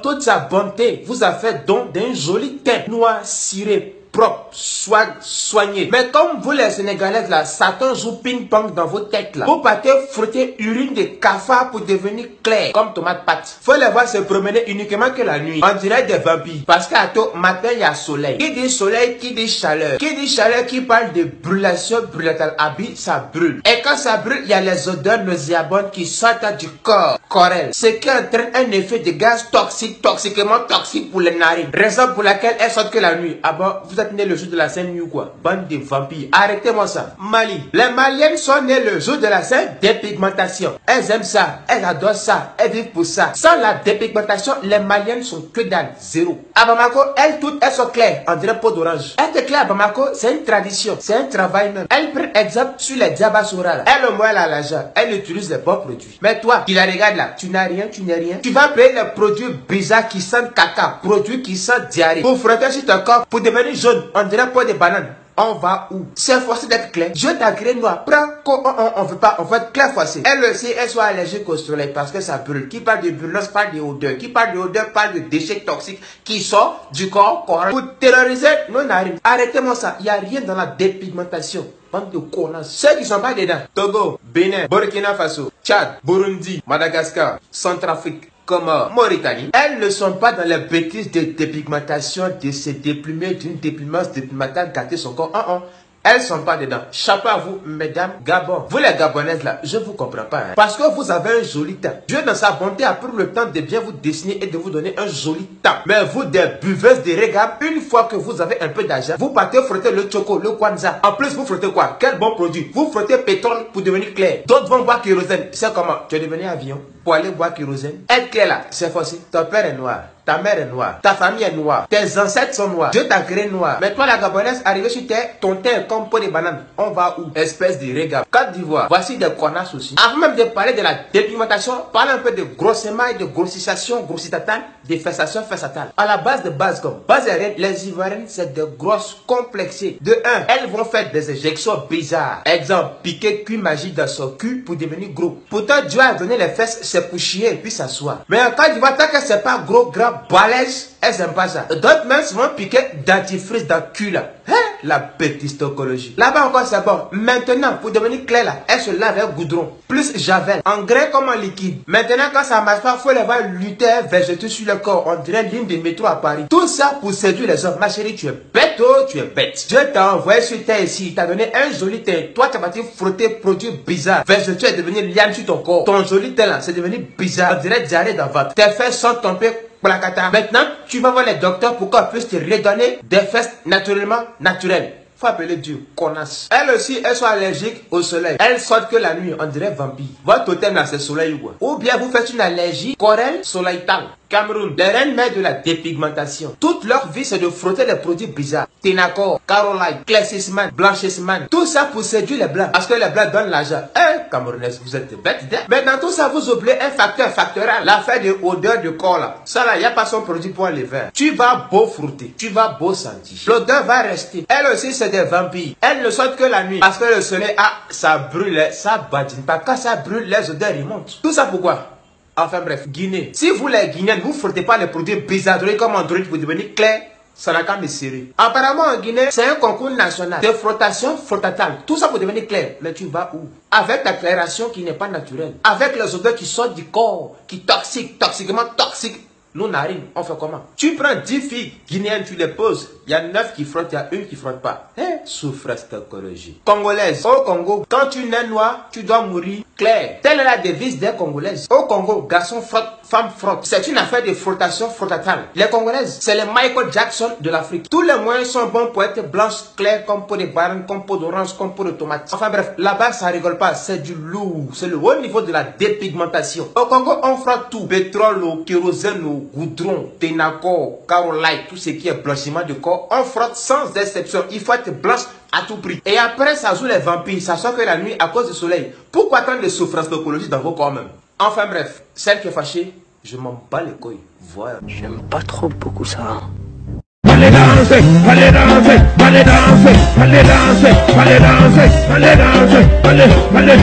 Toute sa bonté vous a fait don d'un joli teint noir ciré, propre, soigné. Mais comme vous les Sénégalaises là, Satan joue ping-pong dans vos têtes là. Vous partez frotter urine de cafard pour devenir clair, comme tomate pâte. Faut les voir se promener uniquement que la nuit. On dirait des vampires. Parce qu'à tout matin, il y a soleil. Qui dit soleil, qui dit chaleur. Qui dit chaleur, qui parle de brûlation brûlatale. Habit, ça brûle. Et quand ça brûle, il y a les odeurs nauséabondes qui sortent du corps. Corel. Ce qui entraîne un effet de gaz toxique, toxiquement toxique pour les narines. Raison pour laquelle elles sortent que la nuit. Ah bon, vous êtes né le jour de la Sainte-Nuit ou quoi? Bande de vampires. Arrêtez-moi ça. Mali. Les Maliennes sont nées le jour de la Sainte dépigmentation. Elles aiment ça. Elles adorent ça. Elles vivent pour ça. Sans la dépigmentation, les Maliennes sont que dalle. Zéro. À Bamako, elles toutes, elles sont claires. On dirait peau d'orange. Être clair à Bamako, c'est une tradition. C'est un travail même. Elles prennent exemple sur les diabasoura là. Elles au moins à l'argent. Elles utilisent les bons produits. Mais toi, qui la regardes là, tu n'as rien, tu n'es rien. Tu vas payer les produits bizarres qui sentent caca. Produits qui sentent diarrhée. Pour frotter sur ton corps, pour devenir jaune. On dirait pas des bananes. On va où? C'est forcé d'être clair. Dieu t'a créé noir. Prends, on veut pas, on veut être clair forcé. Elle aussi, elle soit allergique au soleil parce que ça brûle. Qui parle de brûlance parle de odeur. Qui parle de odeur parle de déchets toxiques qui sortent du corps pour terroriser nos narines. Arrêtez-moi ça. Il n'y a rien dans la dépigmentation. Bande de connards. Ceux qui sont pas dedans. Togo, Bénin, Burkina Faso, Tchad, Burundi, Madagascar, Centrafrique. Comme Mauritanie, elles ne sont pas dans les bêtises de dépigmentation, de se déplumer d'une dépigmence dépigmentale, gâter son corps. Elles sont pas dedans. Chapeau à vous, mesdames Gabon. Vous les Gabonaises là, je vous comprends pas. Parce que vous avez un joli teint. Dieu dans sa bonté a pris le temps de bien vous dessiner et de vous donner un joli teint. Mais vous des buveuses de regard, une fois que vous avez un peu d'argent, vous partez frotter le choco, le kwanza. En plus, vous frottez quoi? Quel bon produit? Vous frottez pétrole pour devenir clair. D'autres vont boire kérosène. C'est comment? Tu es devenu avion pour aller boire kérosène. Être clair là, c'est facile. Ton père est noir. Ta mère est noire, ta famille est noire, tes ancêtres sont noirs, Dieu t'a créé noir. Mais toi la Gabonaise, arrivé sur terre, ton teint est comme peau de banane. On va où? Espèce de regard. Côte d'Ivoire, voici des connasses aussi. Avant même de parler de la dépigmentation, parle un peu de grossement et de grossissation, grossitatan, de fessation, fessatale. À la base de base comme base aérienne, les Ivoiriennes, c'est de grosses complexées. De 1, elles vont faire des injections bizarres. Exemple, piquer cul magique dans son cul pour devenir gros. Pourtant, Dieu a donné les fesses, c'est pour chier et puis s'asseoir. Mais en Côte d'Ivoire, tant que c'est pas gros, grand, balèze, elles aiment pas ça. D'autres même se vont piquer dentifrice dans le cul là. Hein? La pétistocologie. Là-bas encore c'est bon. Maintenant, pour devenir clair là, elles se lavent avec goudron. Plus javel. En grain comme en liquide. Maintenant, quand ça marche pas, faut les voir lutter, végéter sur le corps. On dirait ligne de métro à Paris. Tout ça pour séduire les hommes. Ma chérie, tu es bête, oh, tu es bête. Dieu t'a envoyé sur terre ici. Il t'a donné un joli teint. Toi, tu as parti frotter produits bizarres. Végéter est devenu liane sur ton corps. Ton joli teint là, c'est devenu bizarre. On dirait diarrhée dans votre. Tes fesses sont tombées. Maintenant, tu vas voir les docteurs pour qu'on puisse te redonner des fesses naturellement naturelles. Faut appeler Dieu, connasse. Elles aussi, elles sont allergiques au soleil. Elles sortent que la nuit, on dirait vampire. Votre totem là, c'est soleil ou quoi? Ou bien vous faites une allergie corelle soleil-tal. Cameroun, les reines mères de la dépigmentation. Toute leur vie, c'est de frotter les produits bizarres. Ténacor, Caroline, Classisman, Blanchissement. Tout ça pour séduire les blancs. Parce que les blancs donnent l'argent. Camerounaises, vous êtes bêtes. Mais dans tout ça, vous oubliez un facteur factoral. L'affaire de odeur de corps là. Ça là, il n'y a pas son produit pour les verts. Tu vas beau frotter. Tu vas beau sentir. L'odeur va rester. Elles aussi, c'est des vampires. Elles ne sortent que la nuit. Parce que le soleil, ça brûle, ça badine pas. Quand ça brûle, les odeurs remontent. Tout ça pourquoi? Enfin bref, Guinée. Si vous les Guinéens, vous ne frottez pas les produits bizarres comme Android pour devenir clair, ça n'a qu'à me serrer. Apparemment en Guinée, c'est un concours national de frottation frottatale. Tout ça pour devenir clair. Mais tu vas où? Avec ta clairation qui n'est pas naturelle. Avec les odeurs qui sortent du corps, qui toxiquement toxiques. Nos narines, on fait comment? Tu prends 10 filles guinéennes, tu les poses. Il y a 9 qui frottent, il y a une qui frotte pas. Souffrance d'écologie. Congolaise. Au Congo, quand tu nais noir, tu dois mourir clair. Telle est la devise des Congolaises. Au Congo, garçon frotte, femme frotte. C'est une affaire de frottation frottatale. Les Congolaises, c'est les Michael Jackson de l'Afrique. Tous les moyens sont bons pour être blanches, claires, comme peau de banane, comme peau d'orange, comme peau de tomate. Enfin bref, là-bas, ça rigole pas. C'est du lourd. C'est le haut niveau de la dépigmentation. Au Congo, on frotte tout. Pétrole, kérosène, goudron, ténacor, Caroline, tout ce qui est blanchiment de corps. On frotte sans exception. Il faut être blanche à tout prix. Et après, ça joue les vampires, sachant que la nuit, à cause du soleil. Pourquoi tant de souffrance d'écologie dans vos corps même? Enfin bref, celle qui est fâchée, je m'en bats les couilles. Voilà. J'aime pas trop beaucoup ça. Allez danser, allez danser, allez danser, allez danser, allez danser, allez danser, allez, allez,